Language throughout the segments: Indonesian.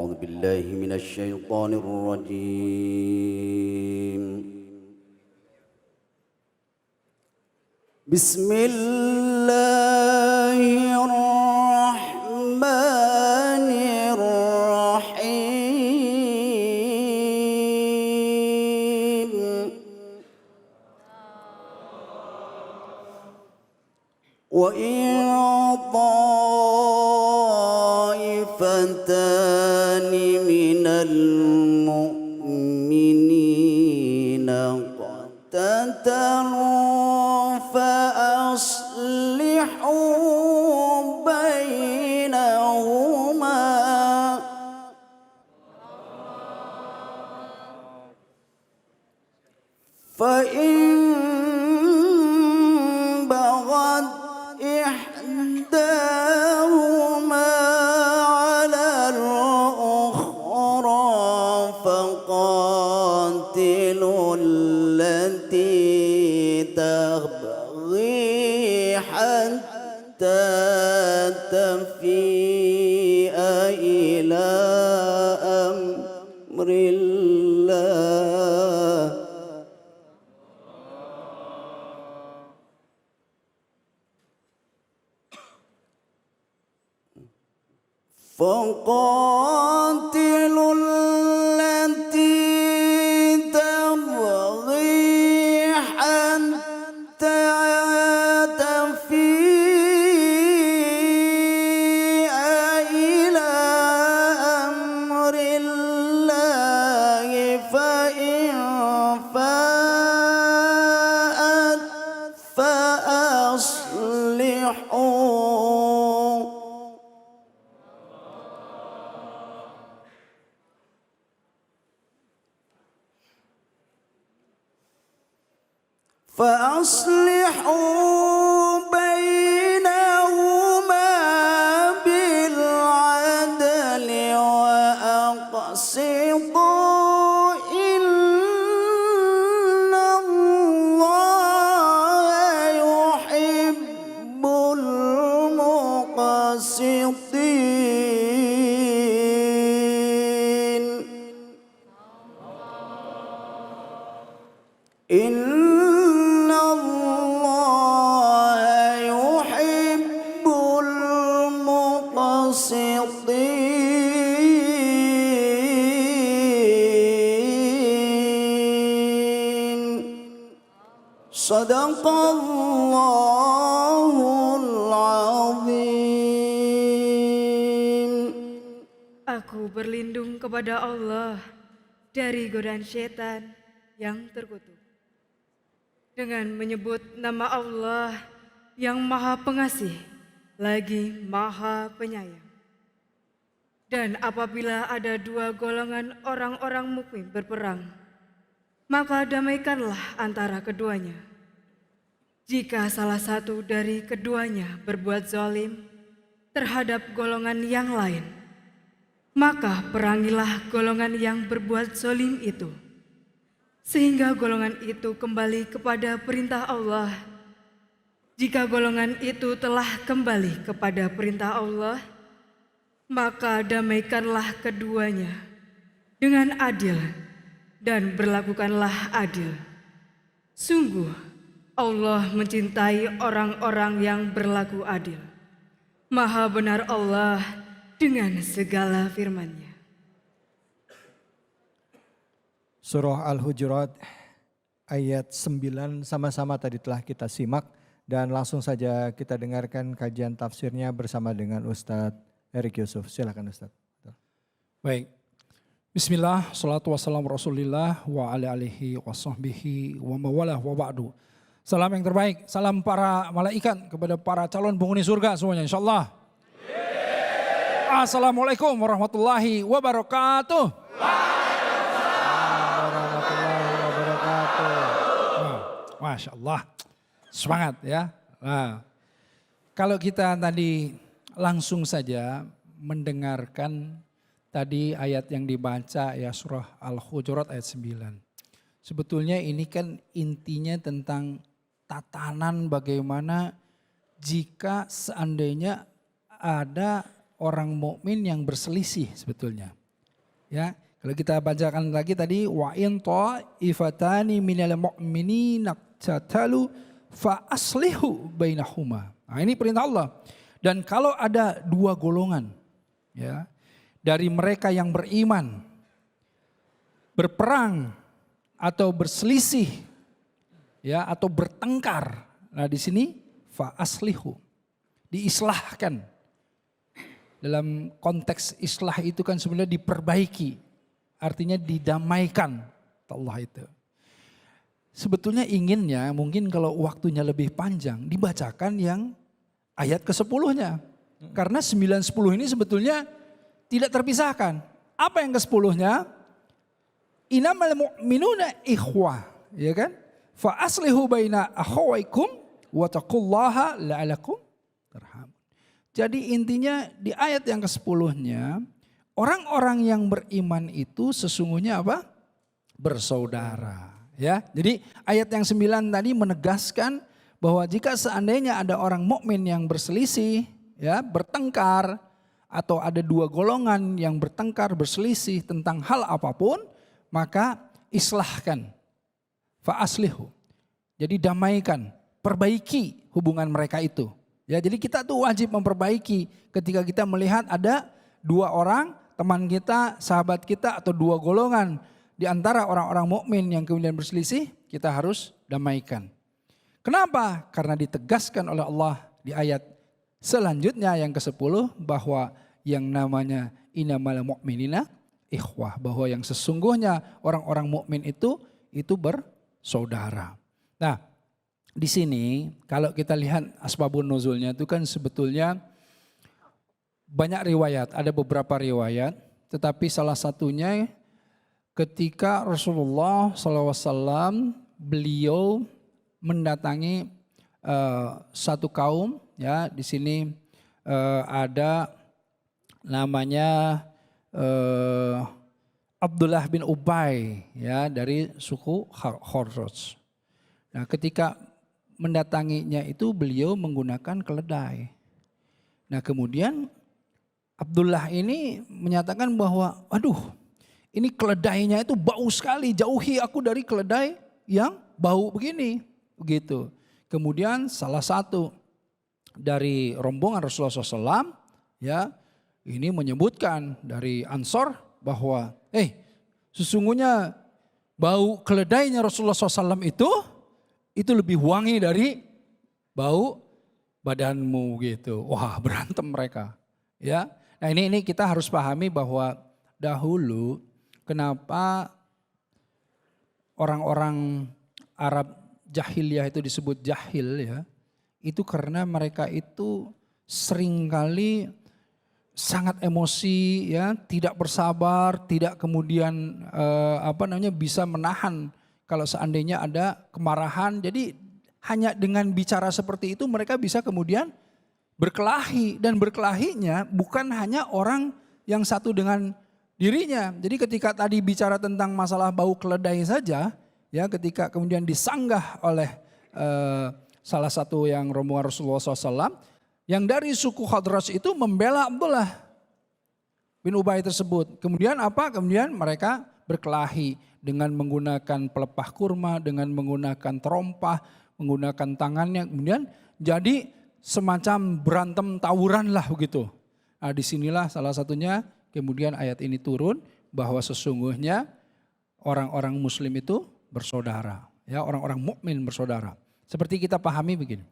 أعوذ بالله من الشيطان الرجيم بسم الله الرحمن الرحيم وإن طائفتان من المؤمنين اقتتلوا فأصلحوا بينهما فإن بغت إحداهما على الأخرى فقاتلوا التي تبغي حتى تفيء إلى أمر الله فقاتلوا التي تبغي حتى تفيء إلى أمر الله فإن فاءت فأصلحوا بينهما بالعدل وأقسطوا إن الله يحب المقسطين إن الله يحب المقسطين صدق الله العظيم. Aku berlindung kepada Allah dari godaan setan yang terkutuk. Dengan menyebut nama Allah yang Maha Pengasih, lagi Maha Penyayang. Dan apabila ada dua golongan orang-orang mukmin berperang, maka damaikanlah antara keduanya. Jika salah satu dari keduanya berbuat zalim terhadap golongan yang lain, maka perangilah golongan yang berbuat zalim itu, sehingga golongan itu kembali kepada perintah Allah. Jika golongan itu telah kembali kepada perintah Allah, maka damaikanlah keduanya dengan adil dan berlakukanlah adil. Sungguh Allah mencintai orang-orang yang berlaku adil. Maha benar Allah dengan segala firman-Nya. Surah Al-Hujurat ayat 9 sama-sama tadi telah kita simak dan langsung saja kita dengarkan kajian tafsirnya bersama dengan Ustadz Erik Yusuf. Silakan Ustadz. Baik. Bismillah, salatu wassalamu rasulillah wa ala alihi wa sahbihi wa mawalah wa ba'du. Salam yang terbaik, salam para malaikat kepada para calon penghuni surga semuanya insyaAllah. Assalamualaikum warahmatullahi wabarakatuh. Masya Allah, semangat ya. Nah, kalau kita tadi langsung saja mendengarkan tadi ayat yang dibaca ya surah Al-Hujurat ayat 9. Sebetulnya ini kan intinya tentang tatanan bagaimana jika seandainya ada orang mukmin yang berselisih sebetulnya. Ya, kalau kita bacakan lagi tadi wa in ta'ifatani minal mu'minina tatalu fa aslihu bainahuma. Nah, ini perintah Allah. Dan kalau ada dua golongan ya dari mereka yang beriman berperang atau berselisih ya atau bertengkar. Nah, di sini fa aslihu diislahkan. Dalam konteks islah itu kan sebenarnya diperbaiki. Artinya didamaikan Allah itu. Sebetulnya inginnya mungkin kalau waktunya lebih panjang dibacakan yang ayat ke-10-nya. Karena 9-10 ini sebetulnya tidak terpisahkan. Apa yang ke-10-nya? Innamal mu'minuna ikhwah, ya kan? Fa aslihu baina akhawaikum wa taqullaha la'alakum tarhamun. Jadi intinya di ayat yang ke-10-nya orang-orang yang beriman itu sesungguhnya apa? Bersaudara. Ya, jadi ayat yang 9 tadi menegaskan bahwa jika seandainya ada orang mukmin yang berselisih, ya, bertengkar atau ada dua golongan yang bertengkar berselisih tentang hal apapun, maka islahkan, fa aslihu. Jadi damaikan, perbaiki hubungan mereka itu. Ya, jadi kita tuh wajib memperbaiki ketika kita melihat ada dua orang, teman kita, sahabat kita atau dua golongan di antara orang-orang mukmin yang kemudian berselisih, kita harus damaikan. Kenapa? Karena ditegaskan oleh Allah di ayat selanjutnya yang ke-10 bahwa yang namanya innamal mu'minina ikhwah, bahwa yang sesungguhnya orang-orang mukmin itu bersaudara. Nah, di sini kalau kita lihat asbabun nuzulnya itu kan sebetulnya banyak riwayat, ada beberapa riwayat, tetapi salah satunya ketika Rasulullah SAW beliau mendatangi satu kaum, ya di sini ada namanya Abdullah bin Ubay, ya dari suku Khazraj. Nah, ketika mendatanginya itu beliau menggunakan keledai. Nah, kemudian Abdullah ini menyatakan bahwa aduh, ini keledainya itu bau sekali, jauhi aku dari keledai yang bau begini, begitu. Kemudian salah satu dari rombongan Rasulullah SAW, ya, ini menyebutkan dari Ansor bahwa, sesungguhnya bau keledainya Rasulullah SAW itu lebih wangi dari bau badanmu gitu. Wah, berantem mereka, ya. Nah, ini kita harus pahami bahwa dahulu kenapa orang-orang Arab jahiliyah itu disebut jahil, ya, itu karena mereka itu seringkali sangat emosi, ya, tidak bersabar, tidak kemudian bisa menahan kalau seandainya ada kemarahan. Jadi hanya dengan bicara seperti itu mereka bisa kemudian berkelahi, dan berkelahinya bukan hanya orang yang satu dengan dirinya. Jadi ketika tadi bicara tentang masalah bau keledai saja, ya, ketika kemudian disanggah oleh salah satu yang rombongan Rasulullah SAW, yang dari suku Khazraj itu membela Abdullah bin Ubay tersebut. Kemudian apa? Kemudian mereka berkelahi dengan menggunakan pelepah kurma, dengan menggunakan terompah, menggunakan tangannya. Kemudian jadi semacam berantem tawuran lah begitu. Nah, disinilah salah satunya kemudian ayat ini turun bahwa sesungguhnya orang-orang muslim itu bersaudara, ya, orang-orang mukmin bersaudara. Seperti kita pahami begini.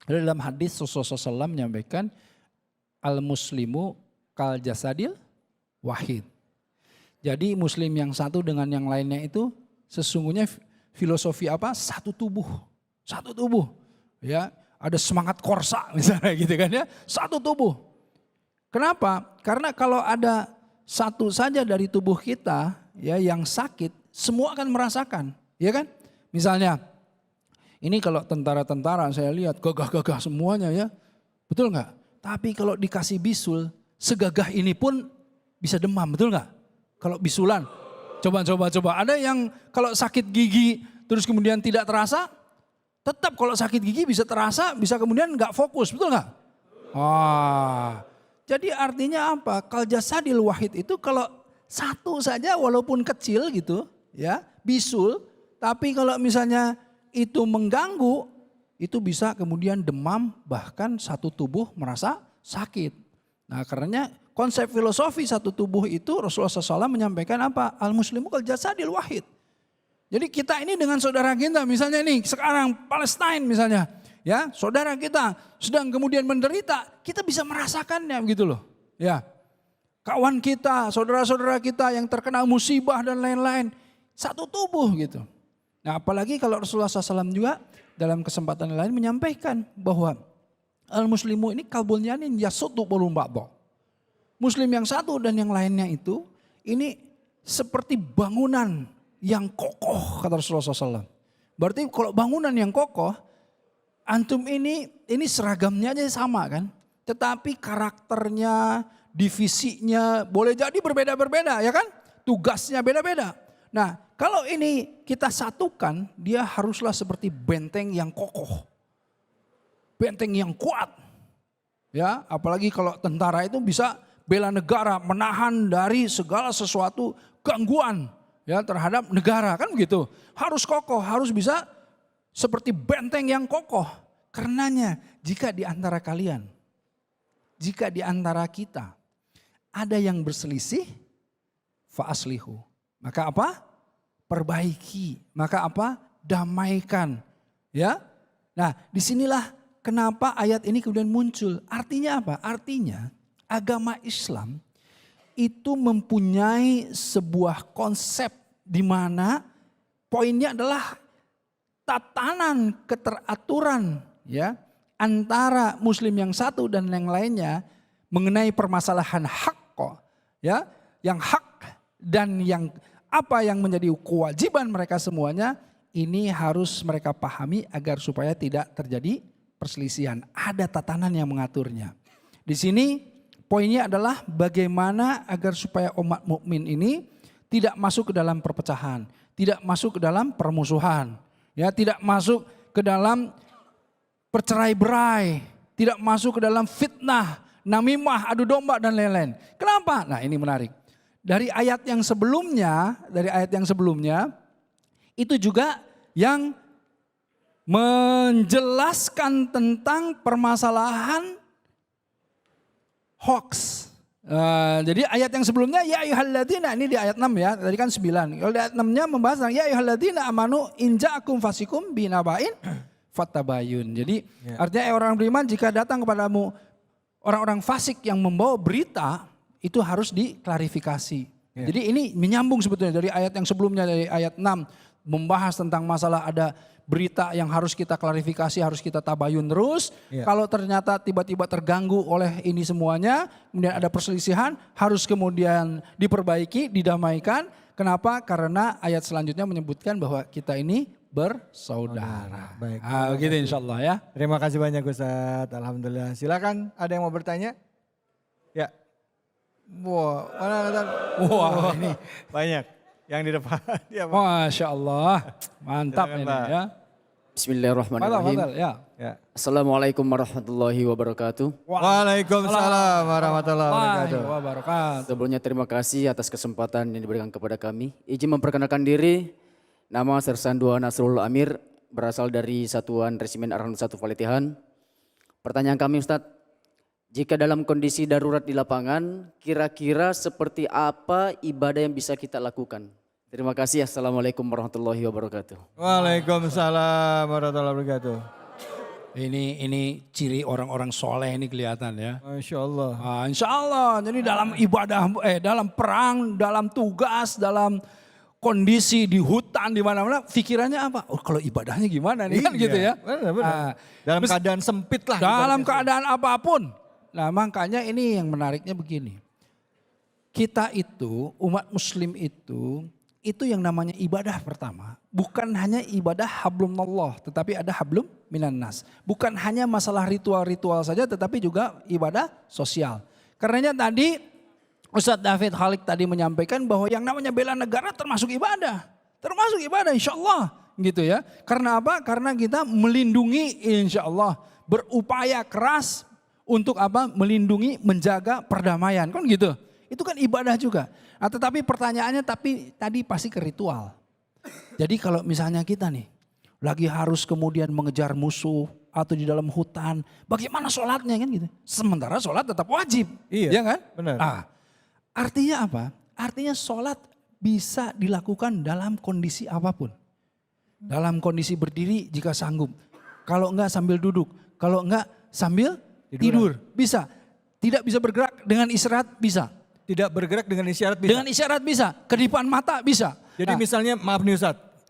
Dalam hadis Rasulullah SAW menyampaikan al-muslimu kal jasadil wahid. Jadi muslim yang satu dengan yang lainnya itu sesungguhnya filosofi apa? Satu tubuh. Satu tubuh. Ya, ada semangat korsa misalnya gitu kan, ya. Satu tubuh. Kenapa? Karena kalau ada satu saja dari tubuh kita, ya, yang sakit, semua akan merasakan, ya kan? Misalnya ini kalau tentara-tentara saya lihat gagah-gagah semuanya, ya. Betul enggak? Tapi kalau dikasih bisul, segagah ini pun bisa demam, betul enggak? Kalau bisulan, coba. Ada yang kalau sakit gigi terus kemudian tidak terasa, tetap kalau sakit gigi bisa terasa, bisa kemudian enggak fokus, betul enggak? Jadi artinya apa? Kal jasadil wahid itu kalau Satu saja walaupun kecil gitu ya, bisul. Tapi kalau misalnya itu mengganggu, itu bisa kemudian demam, bahkan satu tubuh merasa sakit. Nah karenanya konsep filosofi satu tubuh itu Rasulullah SAW menyampaikan apa? Al-muslimu kal jasadil wahid. Jadi kita ini dengan saudara kita, misalnya nih sekarang Palestine misalnya, ya saudara kita sedang kemudian menderita, kita bisa merasakannya gitu loh. Ya, kawan kita, saudara-saudara kita yang terkena musibah dan lain-lain, satu tubuh gitu. Nah apalagi kalau Rasulullah SAW juga dalam kesempatan lain menyampaikan bahwa al-muslimu ini kalbunyanin yasutu bolum ba'do. Muslim yang satu dan yang lainnya itu ini seperti bangunan yang kokoh kata Rasulullah SAW. Berarti kalau bangunan yang kokoh, antum ini seragamnya aja sama kan. Tetapi karakternya, divisinya boleh jadi berbeda-berbeda ya kan. Tugasnya beda-beda. Nah kalau ini kita satukan, dia haruslah seperti benteng yang kokoh. Benteng yang kuat. Ya, apalagi kalau tentara itu bisa bela negara, menahan dari segala sesuatu gangguan ya terhadap negara kan begitu. Harus kokoh, harus bisa seperti benteng yang kokoh. Karenanya jika di antara kalian, jika di antara kita ada yang berselisih, fa'aslihu. Maka apa? Perbaiki. Maka apa? Damaikan. Ya. Nah, disinilah kenapa ayat ini kemudian muncul. Artinya apa? Artinya agama Islam itu mempunyai sebuah konsep di mana poinnya adalah tatanan keteraturan ya antara muslim yang satu dan yang lainnya mengenai permasalahan hak kok ya, yang hak dan yang apa yang menjadi kewajiban mereka semuanya ini harus mereka pahami agar supaya tidak terjadi perselisihan. Ada tatanan yang mengaturnya. Di sini poinnya adalah bagaimana agar supaya umat mukmin ini tidak masuk ke dalam perpecahan, tidak masuk ke dalam permusuhan, ya, tidak masuk ke dalam percerai-berai, tidak masuk ke dalam fitnah, namimah, adu domba dan lain-lain. Kenapa? Nah, ini menarik. Dari ayat yang sebelumnya, itu juga yang menjelaskan tentang permasalahan hoax. Jadi ayat yang sebelumnya ya ayyuhalladzina, ini di ayat 6 ya, tadi kan 9. Kalau di ayat 6-nya membahas tentang ya ayyuhalladzina amanu in ja'akum fasikum binaba'in fatabayun. Jadi artinya orang beriman jika datang kepadamu orang-orang fasik yang membawa berita itu harus diklarifikasi. Jadi ini menyambung sebetulnya dari ayat yang sebelumnya, dari ayat 6 membahas tentang masalah ada berita yang harus kita klarifikasi, harus kita tabayun terus. Kalau ternyata tiba-tiba terganggu oleh ini semuanya, kemudian ada perselisihan, harus kemudian diperbaiki, didamaikan. Kenapa? Karena ayat selanjutnya menyebutkan bahwa kita ini bersaudara. Baik. Begitu insya Allah ya. Terima kasih banyak Ustadz. Alhamdulillah. Silakan, ada yang mau bertanya? Ya. Wah, mana kata? Wah, ini banyak yang di depan. Ya, Pak. Masya Allah, mantap Silakan, ini Pak. ya. Bismillahirrahmanirrahim. Fadal, ya. Assalamualaikum warahmatullahi wabarakatuh. Waalaikumsalam warahmatullahi wabarakatuh. Wabarakatuh. Sebelumnya terima kasih atas kesempatan yang diberikan kepada kami. Izin memperkenalkan diri, nama Sersan 2 Nasrul Amir, berasal dari Satuan Resimen Arhanud 1 Valetihan. Pertanyaan kami Ustadz, jika dalam kondisi darurat di lapangan, kira-kira seperti apa ibadah yang bisa kita lakukan? Terima kasih. Assalamualaikum warahmatullahi wabarakatuh. Waalaikumsalam warahmatullahi wabarakatuh. Ini ciri orang-orang soleh ini kelihatan ya. Masya Allah. Insya Allah. Jadi dalam ibadah, dalam perang, dalam tugas, dalam kondisi di hutan di mana-mana, pikirannya apa? Oh, kalau ibadahnya gimana nih kan gitu ya? Benar. Dalam keadaan sempit lah. Dalam keadaan apapun. Nah makanya ini yang menariknya begini. Kita itu, umat muslim itu yang namanya ibadah pertama. Bukan hanya ibadah hablumnallah, tetapi ada hablum minan nas. Bukan hanya masalah ritual-ritual saja, tetapi juga ibadah sosial. Karenanya tadi Ustadz David Khalik tadi menyampaikan bahwa yang namanya bela negara termasuk ibadah. Termasuk ibadah insya Allah gitu ya. Karena apa? Karena kita melindungi insya Allah. Berupaya keras untuk apa? Melindungi, menjaga perdamaian kan gitu. Itu kan ibadah juga. Nah, tetapi pertanyaannya tadi pasti ke ritual. Jadi kalau misalnya kita nih lagi harus kemudian mengejar musuh atau di dalam hutan, bagaimana sholatnya kan gitu. Sementara sholat tetap wajib, Iya, ya kan? benar. Artinya apa? Artinya sholat bisa dilakukan dalam kondisi apapun. Dalam kondisi berdiri jika sanggup. Kalau enggak sambil duduk, kalau enggak sambil tidur, bisa. Tidak bisa bergerak dengan isyarat bisa. Tidak bergerak dengan isyarat bisa. Dengan isyarat bisa, kedipan mata bisa. Jadi Nah, misalnya maaf nih Ustadz,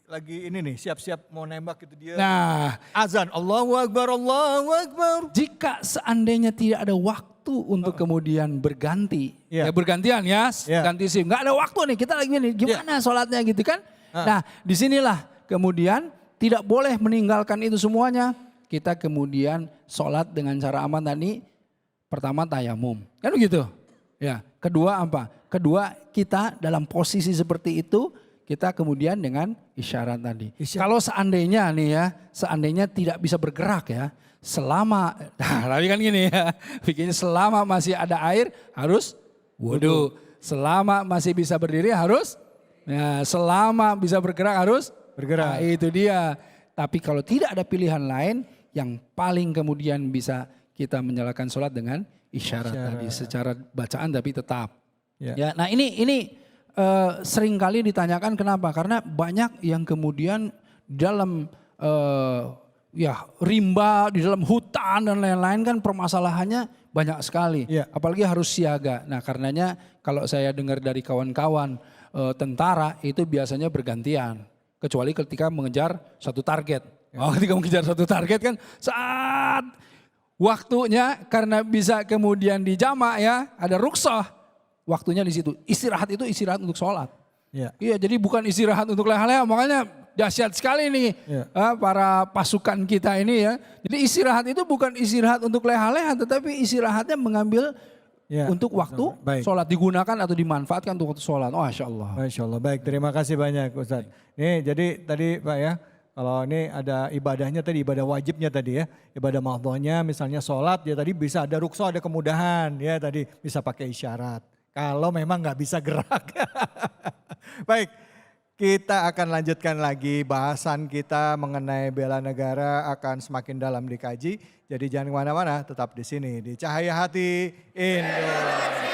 lagi ini nih siap-siap mau nembak gitu dia. nah, Azan, Allahu Akbar, Allahu Akbar. jika seandainya tidak ada waktu untuk kemudian berganti, Iya. ya bergantian ya, Iya. ganti SIM. Nggak ada waktu nih, kita lagi ini, gimana sholatnya gitu kan. Nah disinilah kemudian tidak boleh meninggalkan itu semuanya. Kita kemudian sholat dengan cara aman tadi, pertama tayamum, kan begitu. Ya, kedua apa? Kedua kita dalam posisi seperti itu, kita kemudian dengan isyarat tadi. Kalau seandainya nih ya, seandainya tidak bisa bergerak ya, selama, nah tapi kan gini ya, bikinnya selama masih ada air harus wudhu. Selama masih bisa berdiri harus, ya, selama bisa bergerak harus Bergerak. Nah, itu dia. Tapi kalau tidak ada pilihan lain, yang paling kemudian bisa kita menyalakan sholat dengan isyarat tadi, secara bacaan tapi tetap. Ya. Ya, nah ini sering kali ditanyakan kenapa? Karena banyak yang kemudian dalam ya rimba, di dalam hutan dan lain-lain kan permasalahannya banyak sekali. Ya. Apalagi harus siaga. Nah karenanya kalau saya dengar dari kawan-kawan tentara itu biasanya bergantian. Kecuali ketika mengejar satu target. Oh, ketika mengejar satu target kan saat waktunya karena bisa kemudian dijamak ya, ada rukshoh. Waktunya di situ. Istirahat itu istirahat untuk sholat. Ya. Iya, jadi bukan istirahat untuk leha-leha. Makanya dahsyat sekali nih para pasukan kita ini ya. Jadi istirahat itu bukan istirahat untuk leha-leha, tetapi istirahatnya mengambil untuk waktu sholat, digunakan atau dimanfaatkan untuk waktu sholat. Oh, Masya Allah. Masya Allah, baik, terima kasih banyak Ustadz. Nih jadi tadi Pak ya, kalau ini ada ibadahnya tadi, ibadah wajibnya tadi ya. Ibadah mahdhahnya misalnya sholat ya tadi bisa ada rukshoh, ada kemudahan ya tadi bisa pakai isyarat. Kalau memang nggak bisa gerak. Baik, kita akan lanjutkan lagi bahasan kita mengenai bela negara akan semakin dalam dikaji. Jadi jangan kemana-mana, tetap di sini di Cahaya Hati Indonesia.